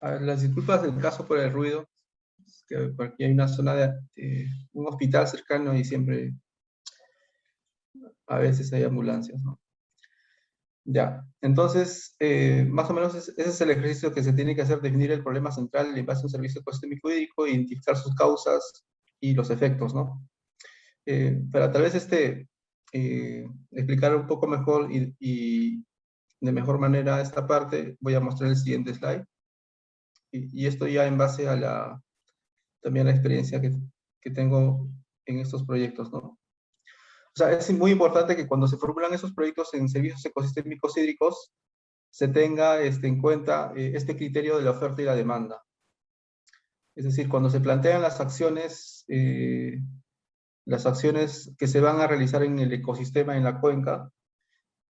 A ver, las disculpas del caso por el ruido, es que por aquí hay una zona de un hospital cercano y siempre, a veces hay ambulancias, ¿no? Ya, entonces, más o menos ese es el ejercicio que se tiene que hacer, definir el problema central en base a un servicio ecosistémico hídrico, identificar sus causas y los efectos, ¿no? Para tal vez explicar un poco mejor y de mejor manera esta parte, voy a mostrar el siguiente slide. Y esto ya en base a también la experiencia que tengo en estos proyectos, ¿no? O sea, es muy importante que cuando se formulan esos proyectos en servicios ecosistémicos hídricos, se tenga en cuenta este criterio de la oferta y la demanda. Es decir, cuando se plantean las acciones que se van a realizar en el ecosistema, en la cuenca,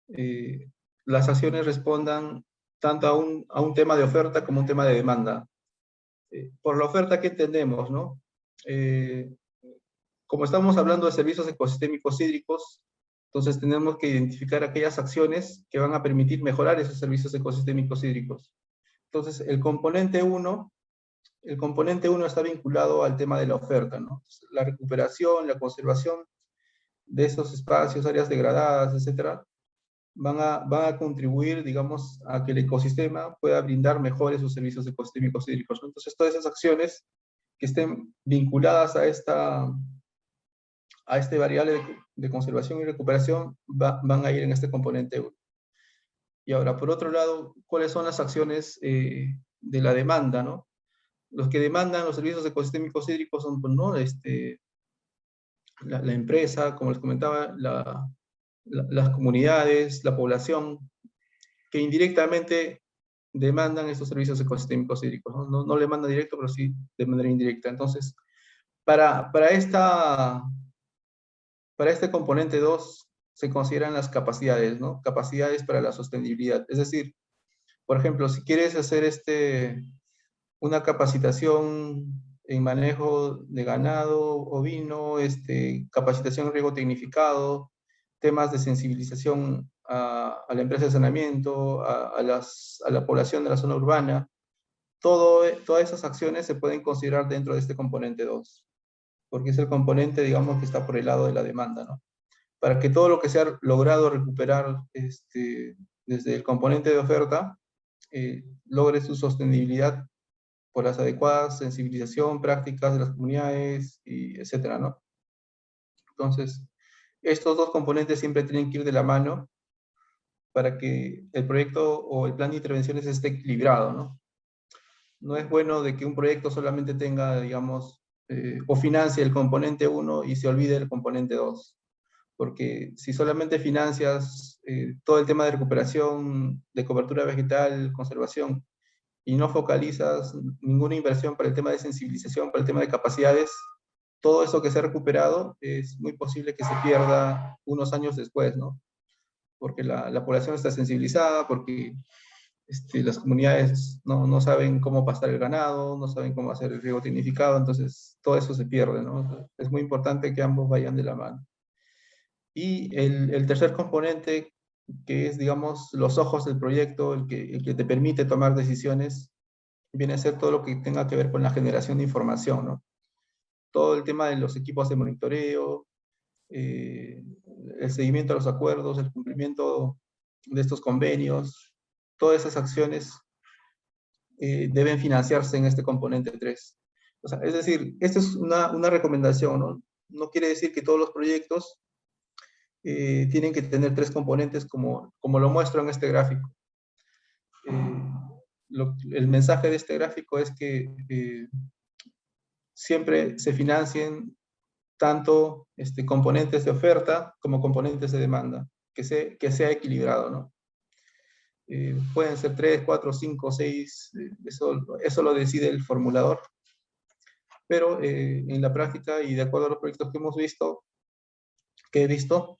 eh, las acciones respondan tanto a un tema de oferta como un tema de demanda. Por la oferta, ¿qué entendemos, no? Eh, Como estamos hablando de servicios ecosistémicos hídricos, entonces tenemos que identificar aquellas acciones que van a permitir mejorar esos servicios ecosistémicos hídricos. Entonces, el componente uno está vinculado al tema de la oferta, ¿no? La recuperación, la conservación de esos espacios, áreas degradadas, etcétera, van a contribuir, digamos, a que el ecosistema pueda brindar mejores sus servicios ecosistémicos hídricos, ¿no? Entonces, todas esas acciones que estén vinculadas a este variable de conservación y recuperación van a ir en este componente 1. Y ahora, por otro lado, ¿cuáles son las acciones de la demanda, no? Los que demandan los servicios ecosistémicos hídricos son, pues, ¿no? La empresa, como les comentaba, las comunidades, la población, que indirectamente demandan estos servicios ecosistémicos hídricos, ¿no? No le mandan directo, pero sí de manera indirecta. Entonces, para, para esta Para este componente 2 se consideran las capacidades, ¿no? Capacidades para la sostenibilidad. Es decir, por ejemplo, si quieres hacer una capacitación en manejo de ganado ovino, capacitación en riego tecnificado, temas de sensibilización a la empresa de saneamiento, a la población de la zona urbana, todas esas acciones se pueden considerar dentro de este componente 2, porque es el componente, digamos, que está por el lado de la demanda, ¿no? Para que todo lo que se ha logrado recuperar desde el componente de oferta logre su sostenibilidad por las adecuadas sensibilización, prácticas de las comunidades, y etcétera, ¿no? Entonces, estos dos componentes siempre tienen que ir de la mano para que el proyecto o el plan de intervenciones esté equilibrado, ¿no? No es bueno de que un proyecto solamente tenga, digamos, o financie el componente 1 y se olvide el componente 2, porque si solamente financias todo el tema de recuperación, de cobertura vegetal, conservación, y no focalizas ninguna inversión para el tema de sensibilización, para el tema de capacidades, todo eso que se ha recuperado es muy posible que se pierda unos años después, ¿no? Porque la población está sensibilizada, porque las comunidades no saben cómo pastar el ganado, no saben cómo hacer el riego tecnificado, entonces todo eso se pierde, ¿no? Es muy importante que ambos vayan de la mano. Y el tercer componente, que es, digamos, los ojos del proyecto, el que te permite tomar decisiones, viene a ser todo lo que tenga que ver con la generación de información, ¿no? Todo el tema de los equipos de monitoreo, eh, el seguimiento a los acuerdos, el cumplimiento de estos convenios, todas esas acciones deben financiarse en este componente 3. O sea, es decir, esta es una recomendación, ¿no? No quiere decir que todos los proyectos tienen que tener tres componentes como lo muestro en este gráfico. Eh, el mensaje de este gráfico es que siempre se financien tanto componentes de oferta como componentes de demanda, que sea equilibrado, ¿no? Pueden ser 3, 4, 5, 6, eso lo decide el formulador, pero en la práctica y de acuerdo a los proyectos que he visto,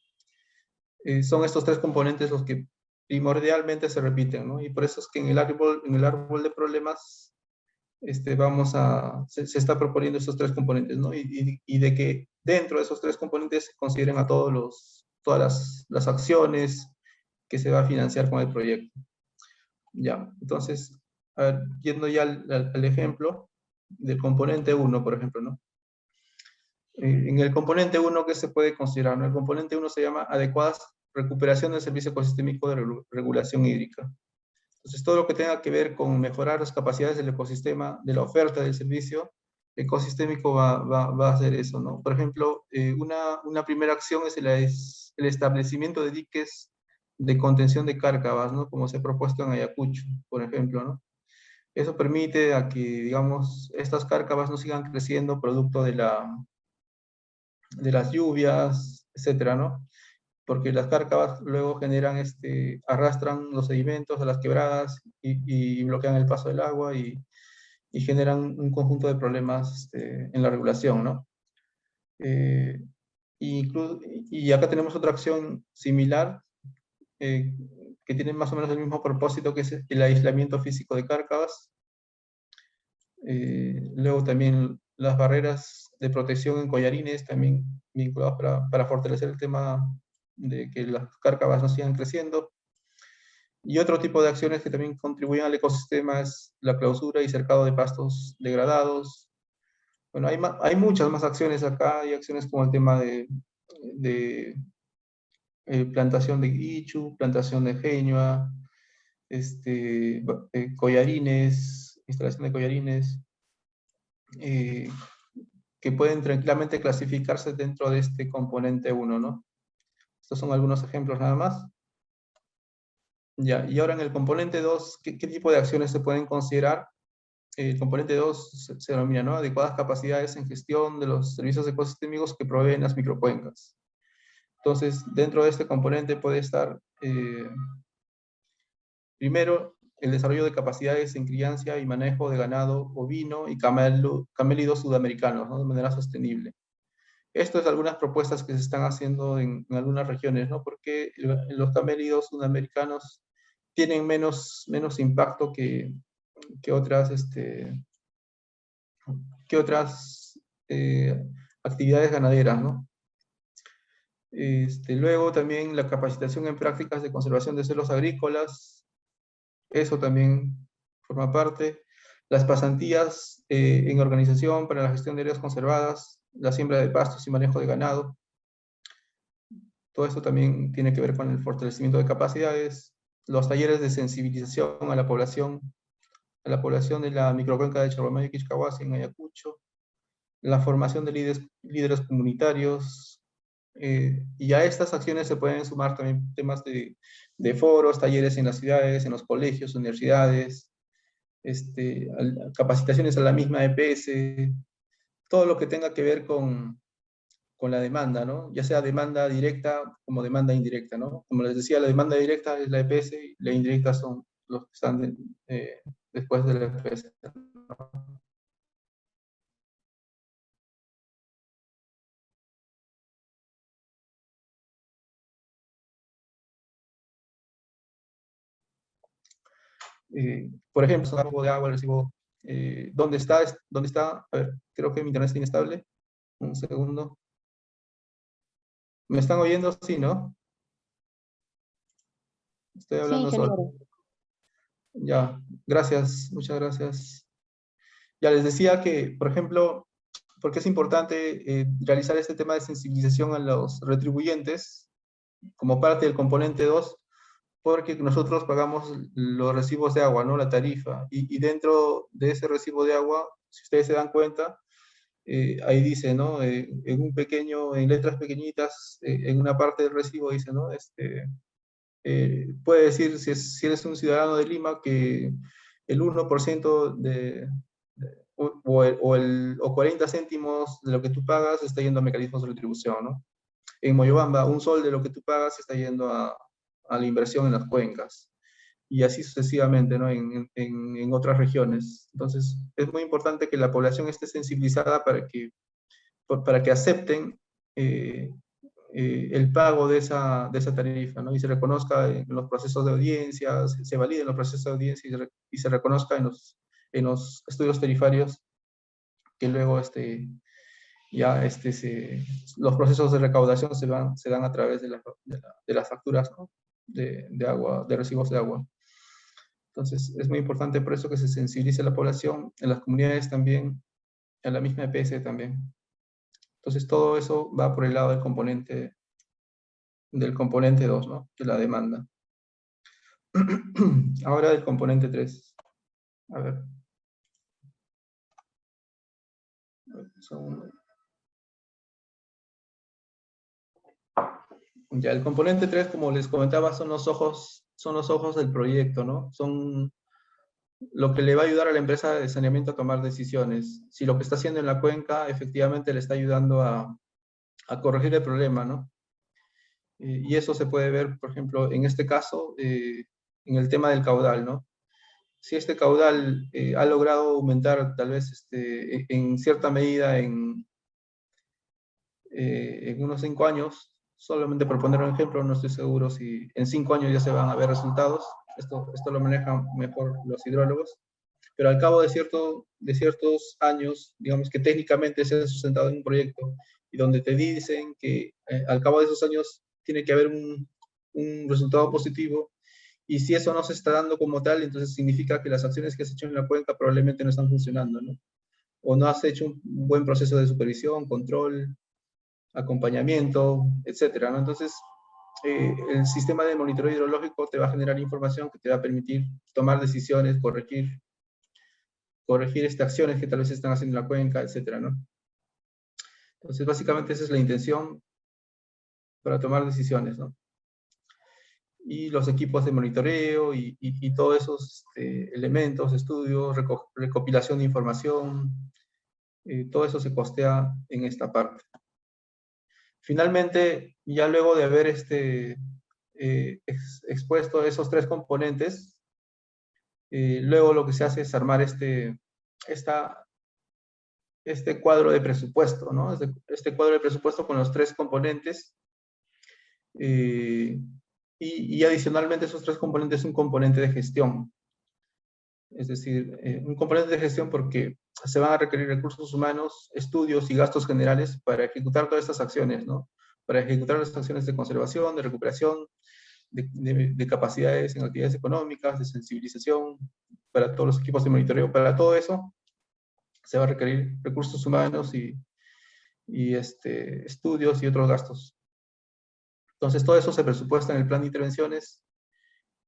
son estos tres componentes los que primordialmente se repiten, ¿no? Y por eso es que en el árbol de problemas se está proponiendo estos tres componentes, ¿no? Y de que dentro de esos tres componentes se consideren a todas las acciones que se va a financiar con el proyecto. Ya, entonces, A ver, yendo ya al ejemplo del componente 1, por ejemplo, ¿no? En el componente 1, ¿qué se puede considerar? ¿No? El componente 1 se llama adecuadas recuperación del servicio ecosistémico de regulación hídrica. Entonces, todo lo que tenga que ver con mejorar las capacidades del ecosistema, de la oferta del servicio ecosistémico va a hacer eso, ¿no? Por ejemplo, una primera acción es el establecimiento de diques de contención de cárcavas, ¿no? Como se ha propuesto en Ayacucho, por ejemplo, ¿no? Eso permite a que, digamos, estas cárcavas no sigan creciendo producto de las lluvias, etcétera, ¿no? Porque las cárcavas luego generan, arrastran los sedimentos a las quebradas y bloquean el paso del agua y generan un conjunto de problemas en la regulación, ¿no? Eh, y acá tenemos otra acción similar eh, que tiene más o menos el mismo propósito, que es el aislamiento físico de cárcavas. Luego también las barreras de protección en collarines, también vinculadas para fortalecer el tema de que las cárcavas no sigan creciendo. Y otro tipo de acciones que también contribuyen al ecosistema es la clausura y cercado de pastos degradados. Bueno, hay muchas más acciones acá, hay acciones como el tema de plantación de ichu, plantación de geñua, collarines, instalación de collarines, eh, que pueden tranquilamente clasificarse dentro de este componente 1, ¿no? Estos son algunos ejemplos nada más. Ya, y ahora en el componente 2, ¿qué tipo de acciones se pueden considerar? El componente 2 se denomina, ¿no? Adecuadas capacidades en gestión de los servicios ecosistémicos que proveen las microcuencas. Entonces, dentro de este componente puede estar, primero, el desarrollo de capacidades en crianza y manejo de ganado ovino y camélidos sudamericanos, ¿no? De manera sostenible. Esto es algunas propuestas que se están haciendo en algunas regiones, ¿no? Porque los camélidos sudamericanos tienen menos impacto que otras, que otras actividades ganaderas, ¿no? Luego también la capacitación en prácticas de conservación de suelos agrícolas, eso también forma parte. Las pasantías en organización para la gestión de áreas conservadas, la siembra de pastos y manejo de ganado. Todo esto también tiene que ver con el fortalecimiento de capacidades, los talleres de sensibilización a la población de la microcuenca de Chorromayo y Quiscahuasi en Ayacucho, la formación de líderes comunitarios, y a estas acciones se pueden sumar también temas de foros, talleres en las ciudades, en los colegios, universidades, capacitaciones a la misma EPS, todo lo que tenga que ver con la demanda, ¿no? Ya sea demanda directa como demanda indirecta, ¿no? Como les decía, la demanda directa es la EPS y la indirecta son los que están después de la EPS, ¿no? Por ejemplo, el recibo de agua, el recibo, ¿dónde está? ¿Dónde está? A ver, creo que mi internet está inestable. Un segundo. ¿Me están oyendo? Sí, ¿no? Estoy Sí, hablando solo. ingeniero. Ya, gracias, muchas gracias. Ya les decía que, por ejemplo, porque es importante realizar este tema de sensibilización a los retribuyentes como parte del componente 2, porque nosotros pagamos los recibos de agua, ¿no? La tarifa. Y dentro de ese recibo de agua, si ustedes se dan cuenta, ahí dice, ¿no? En letras pequeñitas, en una parte del recibo dice, ¿no? Puede decir, si eres un ciudadano de Lima, que el 1% o 40 céntimos de lo que tú pagas está yendo a mecanismos de retribución, ¿no? En Moyobamba, un sol de lo que tú pagas está yendo a la inversión en las cuencas. Y así sucesivamente, ¿no? En otras regiones. Entonces, es muy importante que la población esté sensibilizada para que acepten el pago de esa tarifa, ¿no? Y se reconozca en los procesos de audiencia, se valide en los procesos de audiencia y se reconozca en los estudios tarifarios que luego ya los procesos de recaudación se dan a través de las facturas, ¿no? De agua, de recibos de agua. Entonces, es muy importante por eso que se sensibilice a la población, en las comunidades también, a la misma EPS también. Entonces, todo eso va por el lado del componente 2, ¿no? De la demanda. Ahora del componente 3. A ver. Ya, el componente 3, como les comentaba, son los ojos del proyecto, ¿no? Son lo que le va a ayudar a la empresa de saneamiento a tomar decisiones. Si lo que está haciendo en la cuenca efectivamente le está ayudando a corregir el problema, ¿no? Y eso se puede ver, por ejemplo, en este caso, en el tema del caudal, ¿no? Si este caudal ha logrado aumentar tal vez en cierta medida en unos 5 años, solamente por poner un ejemplo, no estoy seguro si en 5 años ya se van a ver resultados, esto lo manejan mejor los hidrólogos, pero al cabo de ciertos años, digamos que técnicamente se ha sustentado en un proyecto y donde te dicen que al cabo de esos años tiene que haber un resultado positivo, y si eso no se está dando como tal, entonces significa que las acciones que has hecho en la cuenca probablemente no están funcionando, ¿no? O no has hecho un buen proceso de supervisión, control, acompañamiento, etcétera, ¿no? Entonces, el sistema de monitoreo hidrológico te va a generar información que te va a permitir tomar decisiones, corregir acciones que tal vez están haciendo en la cuenca, etcétera, ¿no? Entonces, básicamente esa es la intención para tomar decisiones, ¿no? Y los equipos de monitoreo y todos esos elementos, estudios, recopilación de información, todo eso se costea en esta parte. Finalmente, ya luego de haber expuesto esos 3 componentes, luego lo que se hace es armar este cuadro de presupuesto, ¿no? Este cuadro de presupuesto con los 3 componentes, y adicionalmente esos 3 componentes, un componente de gestión. Es decir, un componente de gestión porque se van a requerir recursos humanos, estudios y gastos generales para ejecutar todas estas acciones, ¿no? Para ejecutar las acciones de conservación, de recuperación, de capacidades en actividades económicas, de sensibilización, para todos los equipos de monitoreo. Para todo eso se va a requerir recursos humanos y estudios y otros gastos. Entonces, todo eso se presupuesta en el plan de intervenciones,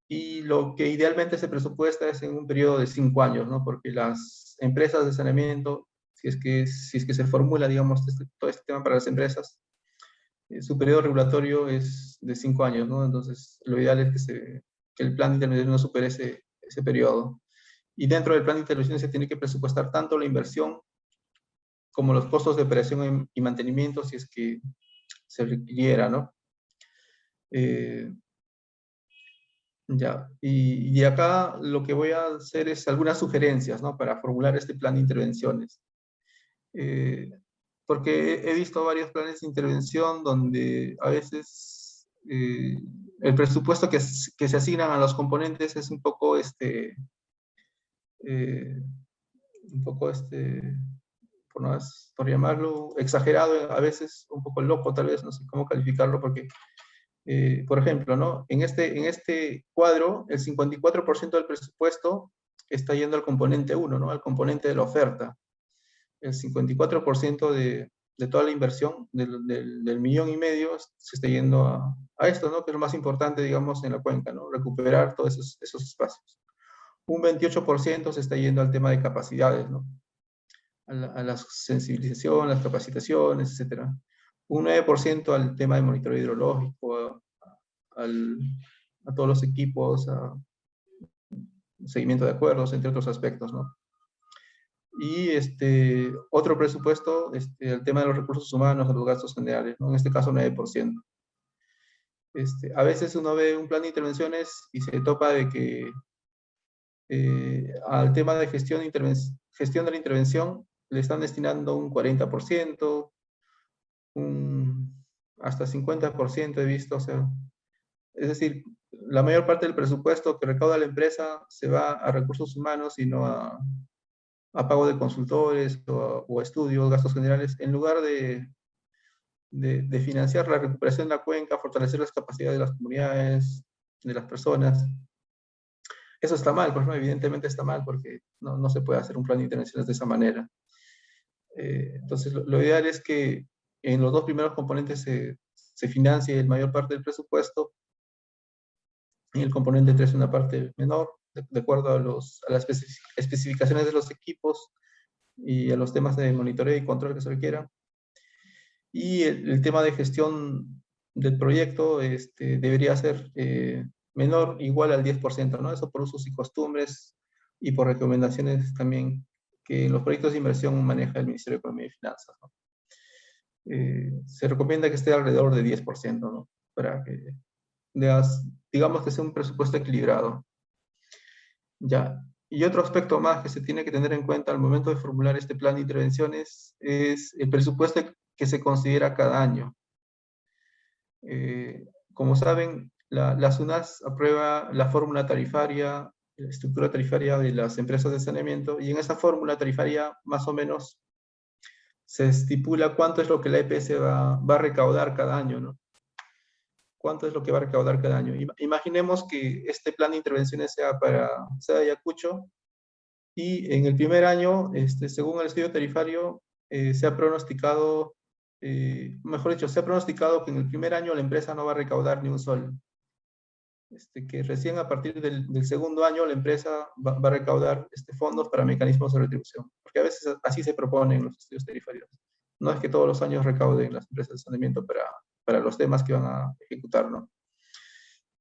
y lo que idealmente se presupuesta es en un periodo de 5 años, ¿no? Porque las empresas de saneamiento, si es que se formula, digamos, todo este tema para las empresas, su periodo regulatorio es de 5 años, ¿no? Entonces, lo ideal es que el plan de intervención no supere ese periodo. Y dentro del plan de intervención se tiene que presupuestar tanto la inversión como los costos de operación y mantenimiento, si es que se requiriera, ¿no? Ya, y acá lo que voy a hacer es algunas sugerencias, ¿no? Para formular este plan de intervenciones. Eh, Porque he visto varios planes de intervención donde a veces el presupuesto que se asignan a los componentes es un poco, eh, por llamarlo, exagerado, a veces un poco loco, tal vez, no sé cómo calificarlo, porque por ejemplo, ¿no? En este cuadro, el 54% del presupuesto está yendo al componente 1, ¿no? Al componente de la oferta. El 54% de toda la inversión, del 1,5 millones, se está yendo a esto, ¿no? Que es lo más importante, digamos, en la cuenca, ¿no? Recuperar todos esos espacios. Un 28% se está yendo al tema de capacidades, ¿no? A la sensibilización, las capacitaciones, etcétera. Un 9% al tema de monitoreo hidrológico, a todos los equipos, a seguimiento de acuerdos, entre otros aspectos, ¿no? Y otro presupuesto, el tema de los recursos humanos, de los gastos generales, ¿no? En este caso 9%. A veces uno ve un plan de intervenciones y se topa de que al tema de gestión de la intervención le están destinando un 40%, hasta 50% he visto, o sea, es decir, la mayor parte del presupuesto que recauda la empresa se va a recursos humanos y no a pago de consultores o estudios, gastos generales, en lugar de financiar la recuperación de la cuenca, fortalecer las capacidades de las comunidades, de las personas. Eso está mal, por ejemplo, evidentemente está mal porque no se puede hacer un plan de intervenciones de esa manera. Entonces, lo ideal es que en los dos primeros componentes se financie la mayor parte del presupuesto, y el componente 3 una parte menor, de acuerdo a las especificaciones de los equipos y a los temas de monitoreo y control que se requieran. Y el tema de gestión del proyecto debería ser menor, igual al 10%, ¿no? Eso por usos y costumbres y por recomendaciones también que en los proyectos de inversión maneja el Ministerio de Economía y Finanzas, ¿no? Se recomienda que esté alrededor de 10%, ¿no? Para que digamos que sea un presupuesto equilibrado. Ya. Y otro aspecto más que se tiene que tener en cuenta al momento de formular este plan de intervenciones es el presupuesto que se considera cada año. Como saben, la SUNAS aprueba la fórmula tarifaria, la estructura tarifaria de las empresas de saneamiento, y en esa fórmula tarifaria más o menos se estipula cuánto es lo que la EPS va a recaudar cada año, ¿no? Cuánto es lo que va a recaudar cada año. Imaginemos que este plan de intervenciones sea para Ayacucho, y en el primer año, según el estudio tarifario, se ha pronosticado, mejor dicho, se ha pronosticado que en el primer año la empresa no va a recaudar ni un sol. Que recién a partir del segundo año la empresa va a recaudar fondos para mecanismos de retribución. Porque a veces así se proponen los estudios tarifarios. No es que todos los años recauden las empresas de saneamiento para los temas que van a ejecutar, ¿no?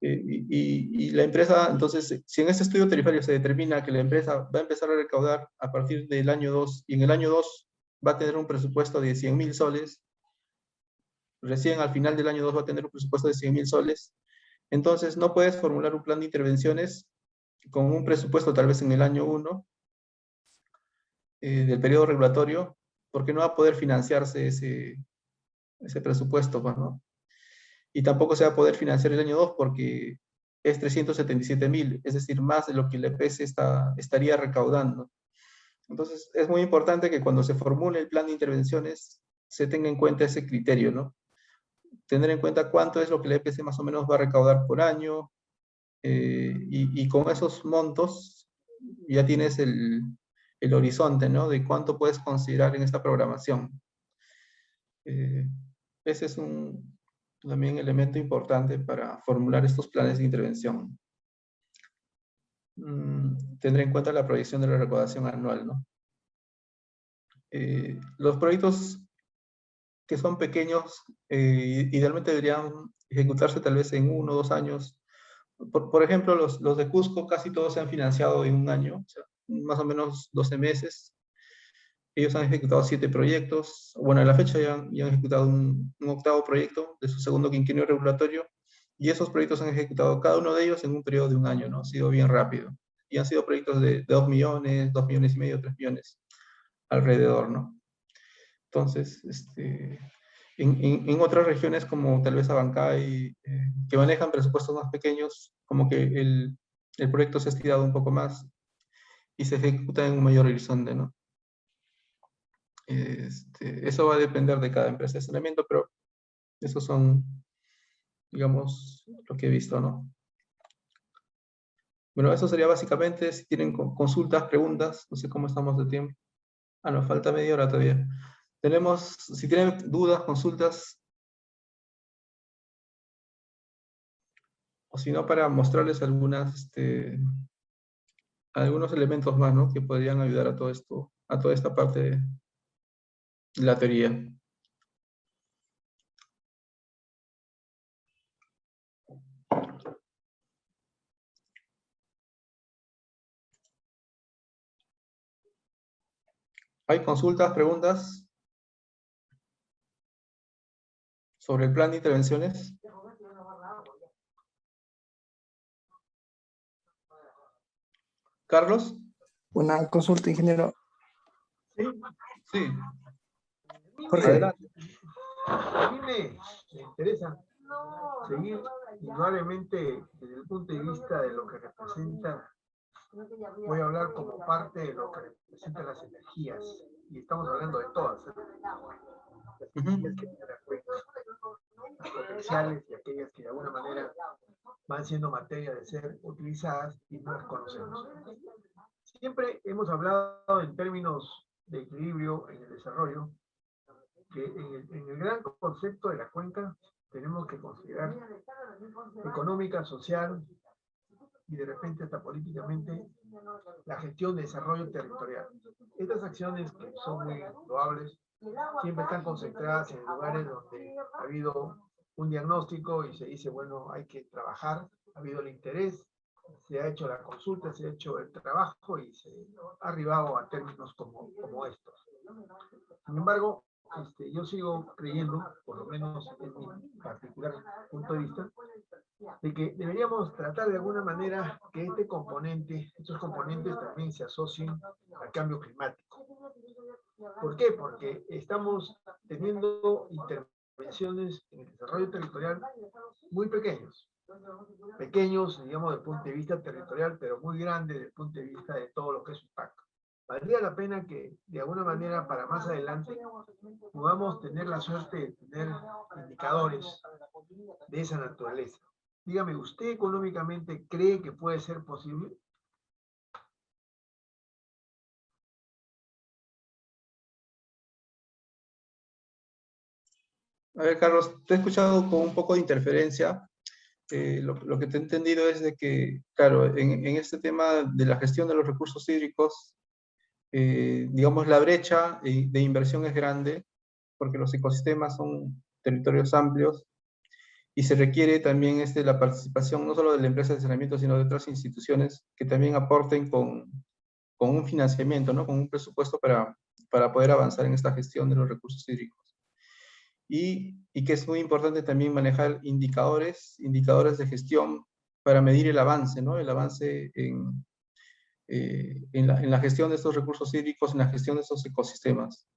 Y la empresa, entonces, si en este estudio tarifario se determina que la empresa va a empezar a recaudar a partir del año 2, y en el año 2 va a tener un presupuesto de 100.000 soles, recién al final del año 2 va a tener un presupuesto de 100.000 soles, entonces no puedes formular un plan de intervenciones con un presupuesto tal vez en el año 1 del periodo regulatorio, porque no va a poder financiarse ese presupuesto, pues, ¿no? Y tampoco se va a poder financiar el año 2 porque es 377.000, es decir, más de lo que la EPS estaría recaudando. Entonces, es muy importante que cuando se formule el plan de intervenciones se tenga en cuenta ese criterio, ¿no? Tener en cuenta cuánto es lo que la EPS más o menos va a recaudar por año, y con esos montos ya tienes el horizonte, ¿no? De cuánto puedes considerar en esta programación. Ese es también elemento importante para formular estos planes de intervención. Tendré en cuenta la proyección de la recaudación anual, ¿no? Los proyectos que son pequeños, idealmente deberían ejecutarse tal vez en 1 o 2 años. Por ejemplo, los de Cusco casi todos se han financiado en un año, o sea, más o menos 12 meses. Ellos han ejecutado 7 proyectos. Bueno, a la fecha ya han ejecutado un octavo proyecto de su segundo quinquenio regulatorio, y esos proyectos han ejecutado cada uno de ellos en un periodo de un año, ¿no? Ha sido bien rápido. Y han sido proyectos de 2 millones, 2 millones y medio, 3 millones alrededor, ¿no? Entonces, en otras regiones como tal vez Abancay, que manejan presupuestos más pequeños, como que el proyecto se ha estirado un poco más y se ejecuta en un mayor horizonte, ¿no? Eso va a depender de cada empresa de saneamiento, pero esos son, digamos, lo que he visto, ¿no? Bueno, eso sería básicamente. Si tienen consultas, preguntas, no sé cómo estamos de tiempo. Nos falta media hora todavía. Si tienen dudas, consultas, o si no, para mostrarles algunos elementos más, ¿no? Que podrían ayudar a todo esto, a toda esta parte de la teoría. ¿Hay consultas, preguntas sobre el plan de intervenciones? ¿Carlos? Una consulta, ingeniero. Sí. Jorge. Adelante. A mí me interesa seguir indudablemente desde el punto de vista de lo que representa. Voy a hablar como parte de lo que representan las energías, y estamos hablando de todas, ¿eh? Las energías que tienen efectos, las potenciales y aquellas que de alguna manera van siendo materia de ser utilizadas y no las conocemos. Siempre hemos hablado en términos de equilibrio en el desarrollo, que en el gran concepto de la cuenca tenemos que considerar económica, social y de repente hasta políticamente la gestión de desarrollo territorial. Estas acciones que son muy loables siempre están concentradas en lugares donde ha habido un diagnóstico y se dice, bueno, hay que trabajar, ha habido el interés, se ha hecho la consulta, se ha hecho el trabajo y se ha arribado a términos como estos. Sin embargo, yo sigo creyendo, por lo menos en mi particular punto de vista, de que deberíamos tratar de alguna manera que estos componentes también se asocien al cambio climático. ¿Por qué? Porque estamos teniendo intervenciones en el desarrollo territorial muy pequeños, digamos, desde el punto de vista territorial, pero muy grandes desde el punto de vista de todo lo que es su impacto. Valdría la pena que, de alguna manera, para más adelante, podamos tener la suerte de tener indicadores de esa naturaleza. Dígame, ¿usted económicamente cree que puede ser posible? A ver, Carlos, te he escuchado con un poco de interferencia. Lo que te he entendido es de que, claro, en este tema de la gestión de los recursos hídricos, digamos, la brecha de inversión es grande, porque los ecosistemas son territorios amplios, y se requiere también la participación no solo de la empresa de saneamiento, sino de otras instituciones que también aporten con un financiamiento, ¿no? Con un presupuesto para poder avanzar en esta gestión de los recursos hídricos. Y que es muy importante también manejar indicadores de gestión para medir el avance, ¿no? El avance en la gestión de estos recursos hídricos, en la gestión de estos ecosistemas.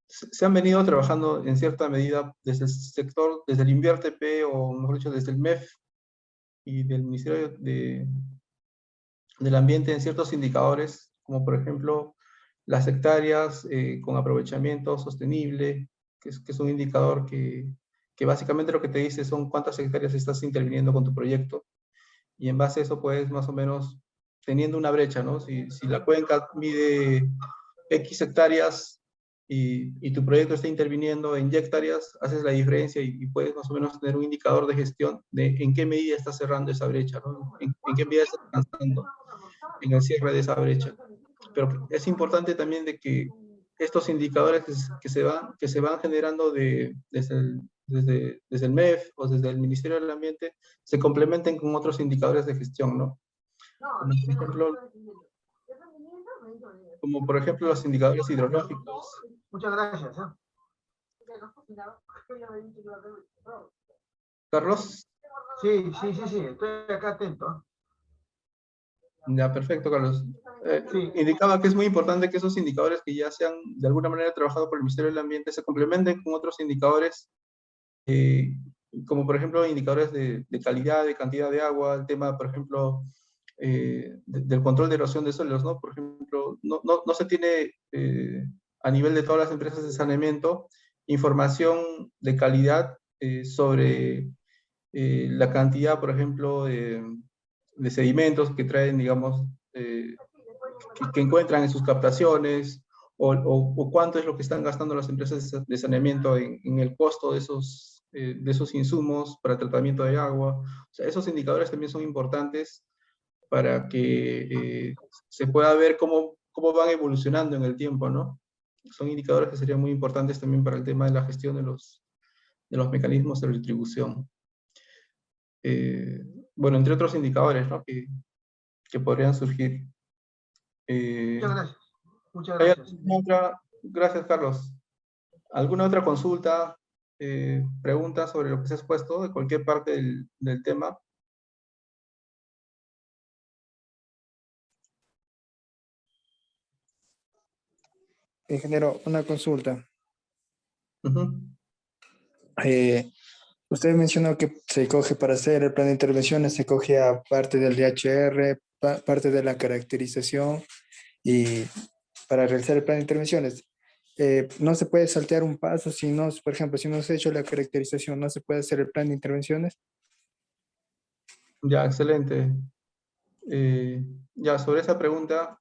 Se han venido trabajando en cierta medida desde el sector, desde el INVIERTE-P, o mejor dicho, desde el MEF y del Ministerio del Ambiente, en ciertos indicadores, como por ejemplo las hectáreas con aprovechamiento sostenible, que es un indicador que básicamente lo que te dice son cuántas hectáreas estás interviniendo con tu proyecto, y en base a eso puedes más o menos, teniendo una brecha, ¿no? Si la cuenca mide X hectáreas y tu proyecto está interviniendo en Y hectáreas, haces la diferencia y puedes más o menos tener un indicador de gestión de en qué medida estás cerrando esa brecha, ¿no? En qué medida estás avanzando en el cierre de esa brecha. Pero es importante también de que estos indicadores que se van generando desde el MEF o desde el Ministerio del Ambiente se complementen con otros indicadores de gestión, ¿no? Como por ejemplo los indicadores hidrológicos. Muchas gracias. Carlos. Sí, estoy acá atento. Ya, perfecto, Carlos. Sí. Indicaba que es muy importante que esos indicadores que ya sean de alguna manera trabajados por el Ministerio del Ambiente se complementen con otros indicadores, como por ejemplo indicadores de calidad, de cantidad de agua, el tema, por ejemplo, del control de erosión de suelos, ¿no? Por ejemplo, no se tiene a nivel de todas las empresas de saneamiento información de calidad sobre la cantidad, por ejemplo, de sedimentos que traen, digamos, que encuentran en sus captaciones, o cuánto es lo que están gastando las empresas de saneamiento en el costo de esos insumos para tratamiento de agua. O sea, esos indicadores también son importantes para que se pueda ver cómo van evolucionando en el tiempo, ¿no? Son indicadores que serían muy importantes también para el tema de la gestión de los mecanismos de retribución. Bueno, entre otros indicadores, ¿no? que podrían surgir. Muchas gracias. Muchas gracias. Gracias, Carlos. ¿Alguna otra consulta, pregunta sobre lo que se ha expuesto de cualquier parte del tema? Ingeniero, una consulta. Uh-huh. Usted mencionó que se coge para hacer el plan de intervenciones, se coge a parte del DHR, parte de la caracterización, y para realizar el plan de intervenciones. No se puede saltear un paso si no, por ejemplo, si no se ha hecho la caracterización, no se puede hacer el plan de intervenciones. Ya, excelente. Ya, sobre esa pregunta,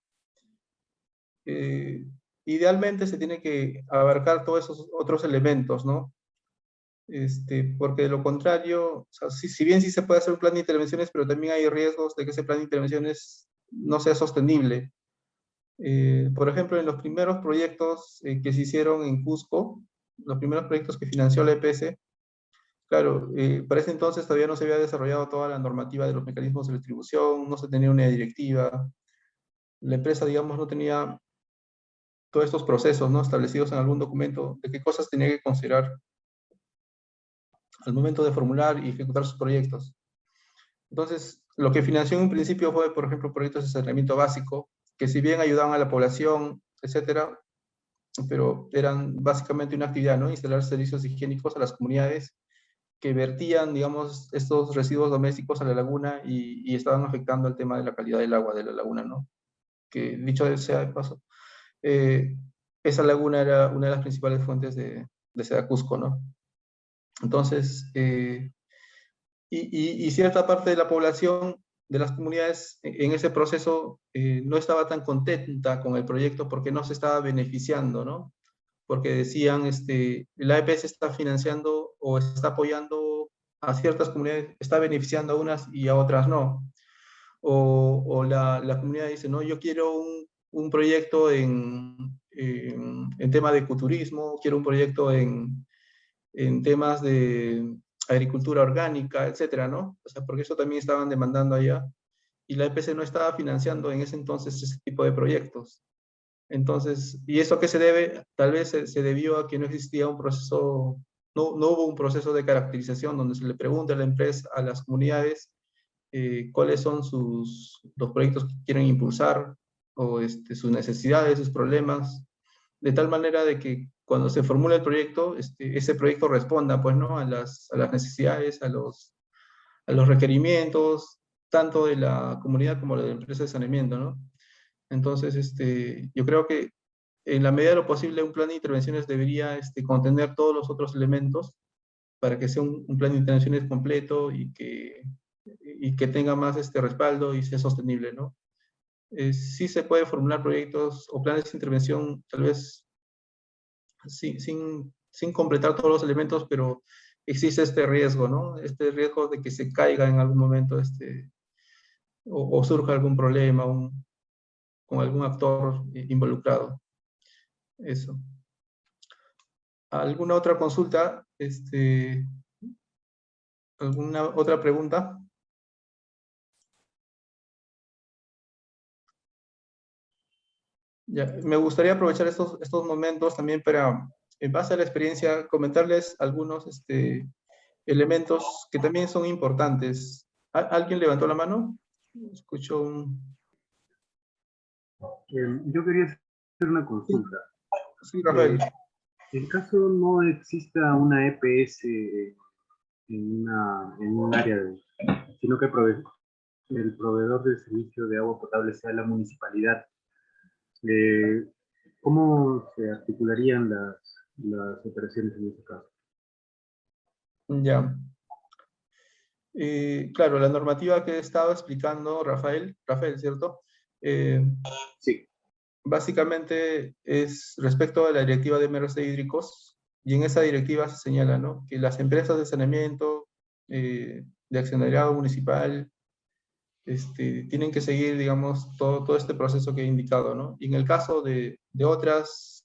idealmente se tiene que abarcar todos esos otros elementos, ¿no? Porque de lo contrario, o sea, si bien sí se puede hacer un plan de intervenciones, pero también hay riesgos de que ese plan de intervenciones no sea sostenible. Por ejemplo, en los primeros proyectos que se hicieron en Cusco, los primeros proyectos que financió la EPS, claro, para ese entonces todavía no se había desarrollado toda la normativa de los mecanismos de distribución, no se tenía una directiva, la empresa, digamos, no tenía todos estos procesos, ¿no? Establecidos en algún documento de qué cosas tenía que considerar al momento de formular y ejecutar sus proyectos. Entonces, lo que financió en un principio fue, por ejemplo, proyectos de saneamiento básico, que si bien ayudaban a la población, etcétera, pero eran básicamente una actividad, ¿no? Instalar servicios higiénicos a las comunidades que vertían, digamos, estos residuos domésticos a la laguna y estaban afectando el tema de la calidad del agua de la laguna, ¿no? Que, dicho sea de paso, eh, esa laguna era una de las principales fuentes de Seda Cusco, ¿no? Entonces, y cierta parte de la población, de las comunidades, en ese proceso no estaba tan contenta con el proyecto porque no se estaba beneficiando, ¿no? Porque decían, la EPS está financiando o está apoyando a ciertas comunidades, está beneficiando a unas y a otras no. O la comunidad dice, no, yo quiero un proyecto en tema de ecoturismo, quiero un proyecto en temas de agricultura orgánica, etcétera, ¿no? O sea, porque eso también estaban demandando allá. Y la EPC no estaba financiando en ese entonces ese tipo de proyectos. Entonces, ¿y eso a qué se debe? Tal vez se debió a que no existía un proceso, no hubo un proceso de caracterización donde se le pregunte a la empresa, a las comunidades, cuáles son los proyectos que quieren impulsar o sus necesidades, sus problemas, de tal manera de que cuando se formula el proyecto, ese proyecto responda, pues, ¿no? A las necesidades, a los requerimientos, tanto de la comunidad como de la empresa de saneamiento, ¿no? Entonces, yo creo que en la medida de lo posible un plan de intervenciones debería contener todos los otros elementos para que sea un plan de intervenciones completo y que tenga más respaldo y sea sostenible, ¿no? Sí se puede formular proyectos o planes de intervención tal vez sin completar todos los elementos, pero existe este riesgo, ¿no? Este riesgo de que se caiga en algún momento o surja algún problema con algún actor involucrado. Eso. ¿Alguna otra consulta? ¿Alguna otra pregunta? Ya, me gustaría aprovechar estos momentos también para, en base a la experiencia, comentarles algunos elementos que también son importantes. ¿Alguien levantó la mano? Escucho un... Yo quería hacer una consulta. Sí, Rafael. En caso no exista una EPS en un área, sino que el proveedor del servicio de agua potable sea la municipalidad, ¿cómo se articularían las operaciones en ese caso? Ya. Claro, la normativa que estaba explicando Rafael, ¿cierto? Sí. Básicamente es respecto a la directiva de MRC hídricos, y en esa directiva se señala, ¿no?, que las empresas de saneamiento, de accionariado municipal, tienen que seguir, digamos, todo este proceso que he indicado, ¿no? Y en el caso de otras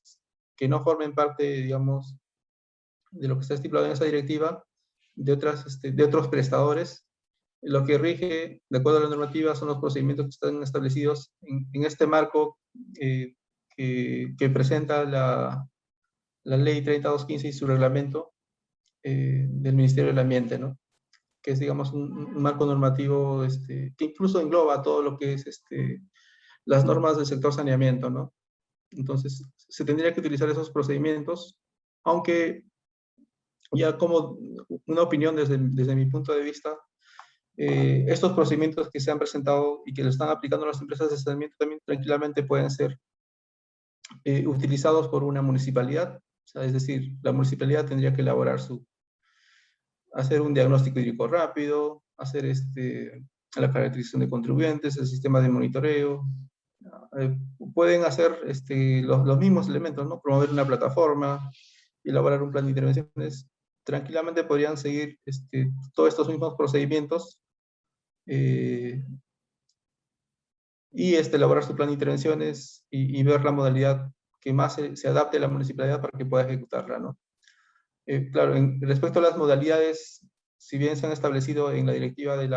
que no formen parte, digamos, de lo que está estipulado en esa directiva, de otros prestadores, lo que rige, de acuerdo a la normativa, son los procedimientos que están establecidos en este marco que presenta la ley 3215 y su reglamento del Ministerio del Ambiente, ¿no? Que es, digamos, un marco normativo que incluso engloba todo lo que es las normas del sector saneamiento, ¿no? Entonces, se tendría que utilizar esos procedimientos, aunque ya como una opinión desde mi punto de vista, estos procedimientos que se han presentado y que lo están aplicando las empresas de saneamiento también tranquilamente pueden ser utilizados por una municipalidad. O sea, es decir, la municipalidad tendría que hacer un diagnóstico hídrico rápido, hacer la caracterización de contribuyentes, el sistema de monitoreo. Pueden hacer los mismos elementos, ¿no? Promover una plataforma, elaborar un plan de intervenciones. Tranquilamente podrían seguir todos estos mismos procedimientos y elaborar su plan de intervenciones y ver la modalidad que más se adapte a la municipalidad para que pueda ejecutarla, ¿no? Claro, respecto a las modalidades, si bien se han establecido en la directiva de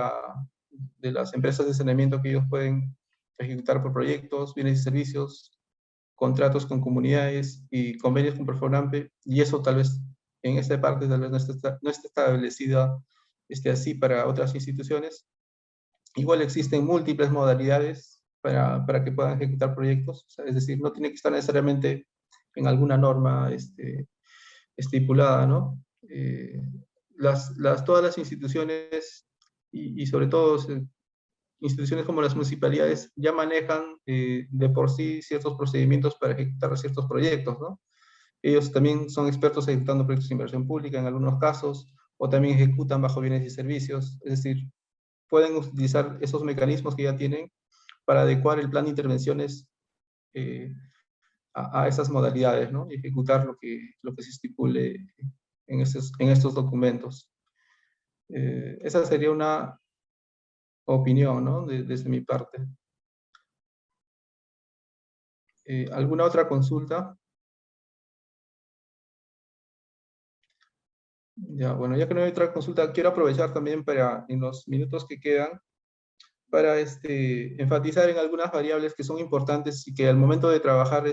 las empresas de saneamiento que ellos pueden ejecutar por proyectos, bienes y servicios, contratos con comunidades y convenios con Perforampe, y eso tal vez en esta parte tal vez no está establecida así para otras instituciones. Igual existen múltiples modalidades para que puedan ejecutar proyectos, o sea, es decir, no tiene que estar necesariamente en alguna norma estipulada, ¿no? Todas las instituciones y sobre todo instituciones como las municipalidades ya manejan de por sí ciertos procedimientos para ejecutar ciertos proyectos, ¿no? Ellos también son expertos ejecutando proyectos de inversión pública en algunos casos, o también ejecutan bajo bienes y servicios, es decir, pueden utilizar esos mecanismos que ya tienen para adecuar el plan de intervenciones a esas modalidades, ¿no? Y ejecutar lo que se estipule en estos documentos. Esa sería una opinión, ¿no? Desde mi parte. ¿Alguna otra consulta? Ya, bueno, ya que no hay otra consulta, quiero aprovechar también para, en los minutos que quedan, para enfatizar en algunas variables que son importantes y que al momento de trabajar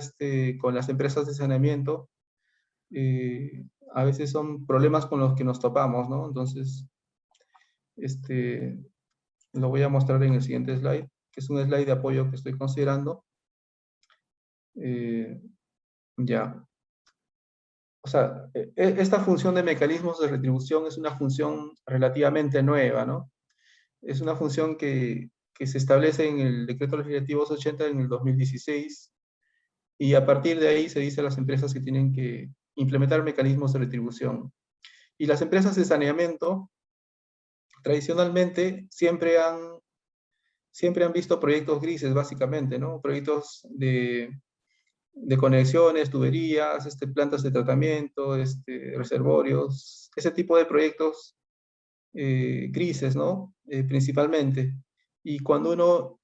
con las empresas de saneamiento, a veces son problemas con los que nos topamos, ¿no? Entonces, lo voy a mostrar en el siguiente slide, que es un slide de apoyo que estoy considerando. Ya. O sea, esta función de mecanismos de retribución es una función relativamente nueva, ¿no? Es una función que se establece en el Decreto Legislativo 80 en el 2016, y a partir de ahí se dice a las empresas que tienen que implementar mecanismos de retribución. Y las empresas de saneamiento, tradicionalmente, siempre han visto proyectos grises, básicamente, ¿no? Proyectos de conexiones, tuberías, plantas de tratamiento, reservorios, ese tipo de proyectos grises, ¿no? Principalmente. Y cuando uno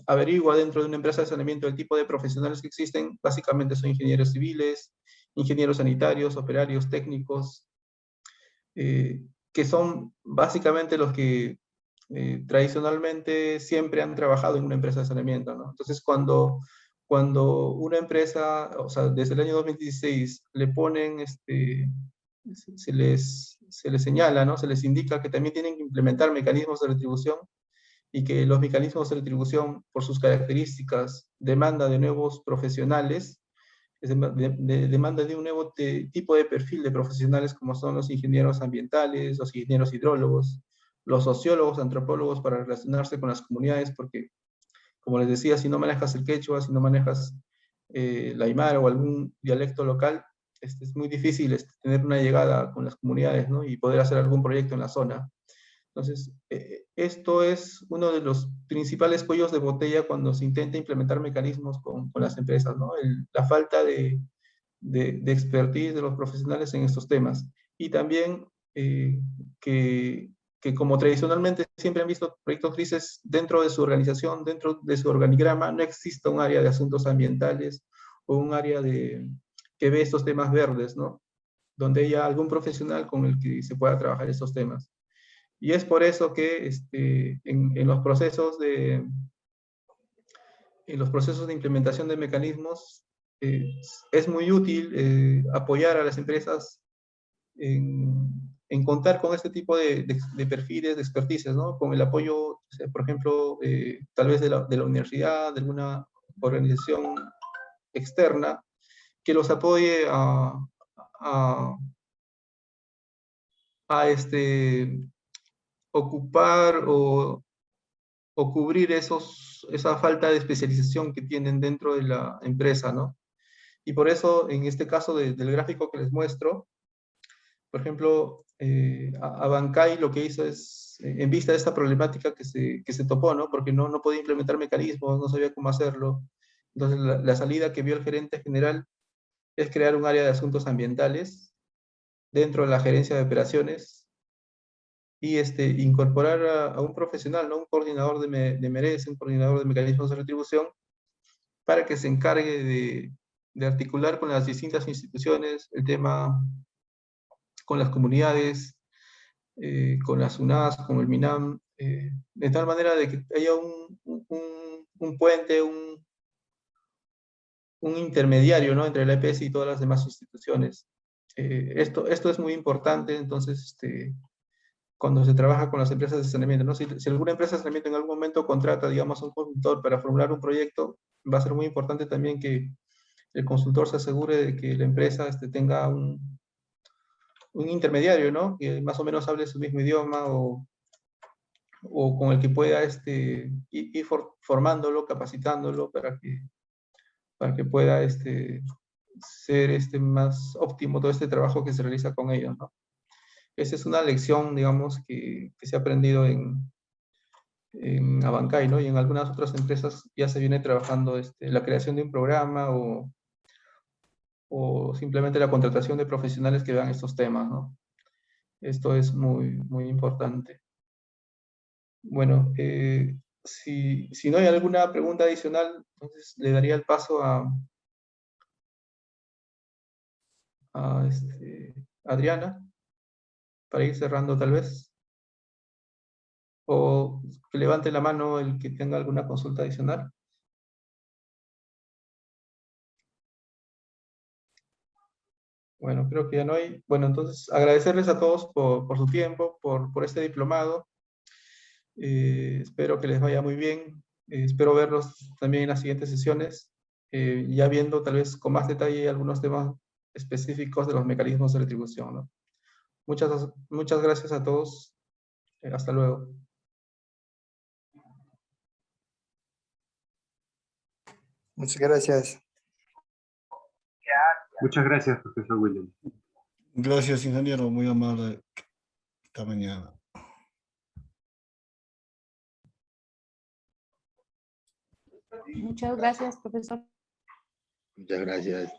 averigua dentro de una empresa de saneamiento el tipo de profesionales que existen, básicamente son ingenieros civiles, ingenieros sanitarios, operarios, técnicos, que son básicamente los que tradicionalmente siempre han trabajado en una empresa de saneamiento, ¿no? Entonces, cuando una empresa, o sea, desde el año 2016, le ponen, se les señala, ¿no? Se les indica que también tienen que implementar mecanismos de retribución, y que los mecanismos de retribución, por sus características, demanda de nuevos profesionales, demanda de un nuevo tipo de perfil de profesionales, como son los ingenieros ambientales, los ingenieros hidrólogos, los sociólogos, antropólogos, para relacionarse con las comunidades, porque, como les decía, si no manejas el quechua, si no manejas el aymara o algún dialecto local, es muy difícil tener una llegada con las comunidades, ¿no? Y poder hacer algún proyecto en la zona. Entonces, esto es uno de los principales cuellos de botella cuando se intenta implementar mecanismos con las empresas, ¿no? La falta de expertise de los profesionales en estos temas. Y también que como tradicionalmente siempre han visto proyectos grises dentro de su organización, dentro de su organigrama, no existe un área de asuntos ambientales o un área que ve estos temas verdes, ¿no? Donde haya algún profesional con el que se pueda trabajar estos temas. Y es por eso que en los procesos de implementación de mecanismos, es muy útil apoyar a las empresas en contar con este tipo de perfiles, de expertices, ¿no? Con el apoyo, por ejemplo, tal vez de la universidad, de alguna organización externa, que los apoye a ocupar o cubrir esa falta de especialización que tienen dentro de la empresa, ¿no? Y por eso, en este caso del gráfico que les muestro, por ejemplo, Abancay lo que hizo es, en vista de esta problemática que se topó, ¿no? Porque no podía implementar mecanismos, no sabía cómo hacerlo. Entonces, la salida que vio el gerente general es crear un área de asuntos ambientales dentro de la gerencia de operaciones y incorporar a un profesional, ¿no? Un coordinador de MERES, un coordinador de mecanismos de retribución, para que se encargue de articular con las distintas instituciones el tema, con las comunidades, con las UNAS, con el MINAM, de tal manera de que haya un puente, un intermediario, ¿no? Entre la EPS y todas las demás instituciones. Esto es muy importante, entonces, cuando se trabaja con las empresas de saneamiento, ¿no? Si alguna empresa de saneamiento en algún momento contrata, digamos, a un consultor para formular un proyecto, va a ser muy importante también que el consultor se asegure de que la empresa tenga un intermediario, ¿no? Que más o menos hable su mismo idioma o con el que pueda ir formándolo, capacitándolo para que pueda ser más óptimo todo este trabajo que se realiza con ellos, ¿no? Esa es una lección, digamos, que se ha aprendido en Abancay, ¿no? Y en algunas otras empresas ya se viene trabajando la creación de un programa o simplemente la contratación de profesionales que vean estos temas, ¿no? Esto es muy, muy importante. Bueno, si no hay alguna pregunta adicional, entonces le daría el paso a Adriana, para ir cerrando tal vez. O que levante la mano el que tenga alguna consulta adicional. Bueno, creo que ya no hay. Bueno, entonces agradecerles a todos por su tiempo, por este diplomado. Espero que les vaya muy bien. Espero verlos también en las siguientes sesiones, ya viendo tal vez con más detalle algunos temas específicos de los mecanismos de retribución, ¿no? Muchas gracias a todos. Hasta luego. Muchas gracias. Muchas gracias, profesor William. Gracias, ingeniero, muy amable. Hasta mañana. Muchas gracias, profesor. Muchas gracias.